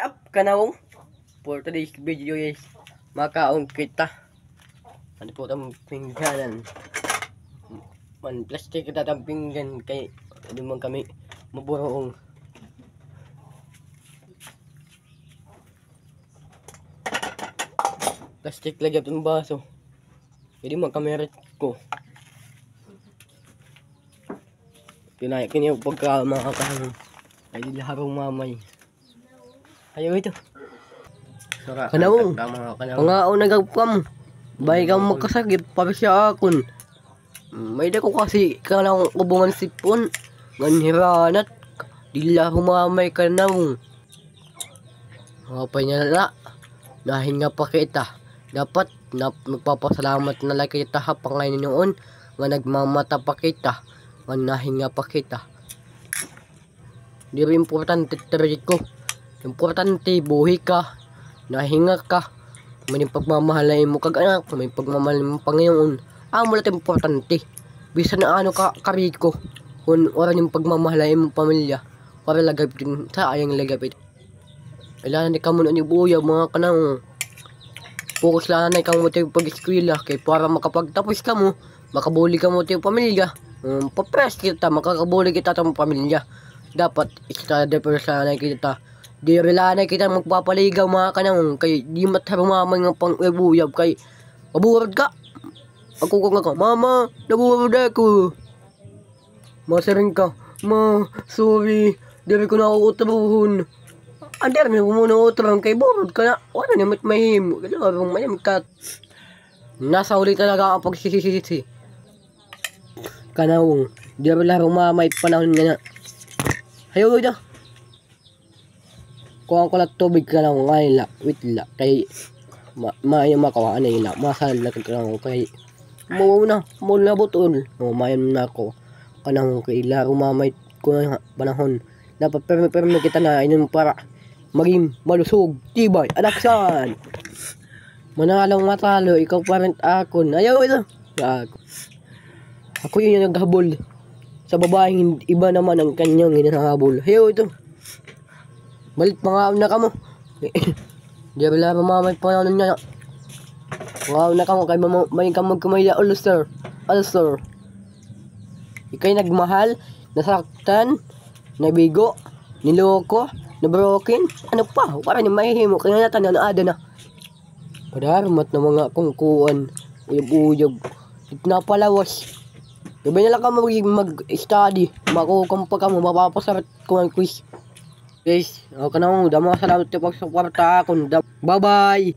up kanawong? For today's video is makaon kita. Ano po itong pingganan? Man, plastic kita itong pinggan kay hindi man kami maburoong. Plastic lagi itong baso. Hindi man kami ko. Kinayak yung pagka makakahang. Ay di laharong mamay. Ayaw ito. Kanawong. Pangaon nagagpam. Bahay kang magkasagip para siya akon. May da ko kasi kanawong kubungan sipon. Nganhiranat. Di laharong mamay kanawong. Kapay niya na. Nahinga pa kita. Dapat magpapasalamat na lang kita hapang noon. Nga nagmamata pa kita. Nga nahinga pa kita. Di rin importante ko. Importante buhi ka. Nahinga ka. May pagmamahalain mo kag anak. May pagmamahalain mo Panginoon. Mo natin importante. Bisa na ano ka kariko. Kung oran yung pagmamahalain mo pamilya. Para lagapit sa ayang lagapit. Kailangan ni ka muna ni buya mga kanang. Focus lang na ikaw mo tayo pag-eskwila. Kaya para makapagtapos ka mo. Makabuli ka mo tayo pamilya. Papres kita. Makakabuli kita sa pamilya. Dapat istadaper sana kita. Di relana kita magpapaligaw mga kanang. Kay di matarumamay nga pang ibuyab. Kay maburad ka. Ako ka. Mama, naburad ako. Masaring ka. Ma, sorry. Di ko na uuturuhon. Ander, may muna uturuhon. Kay burad ka na. Wala na mahim. Kailangan mayam ka. Nasa uli talaga ang pagsisisi. Kanawong. Di relana rumamay panahon nga na. Hayo ito. Kuha ko lang tubig ka lang ngayon la. Wait la. Kay maayang makawa na yun la. Masal na kagkang kay muna butol. Mayan na ako. Kanang kay laro mamay ko na panahon. Dapat perme kita na inon para maging malusog. Tibay. Alaksan. Manalang matalo. Ikaw parent akon. Ayaw ito. Ako yun yung naghabol. Sa babaeng iba naman ang kanyang hinahabol. Hayo ito. Balit pangaon na ka mo. Di ba mamamay pangaon niya. Pangaon na ka mo. Kaya may kamag kumaya. Ulster. Ika'y nagmahal. Nasaktan. Nabigo. Niloko. Nabroken. Ano pa? Para niya mahihimo. Kaya natin ada na. Padarmat na mga kungkuan. Uyab-uyab. Napalawas. Diba na lang ka mag-study. Makukumpa ka mo. Mapapasarat ko ang quiz. Guys, ako na mo. Dama salamat sa pagsuporta ako. Bye-bye!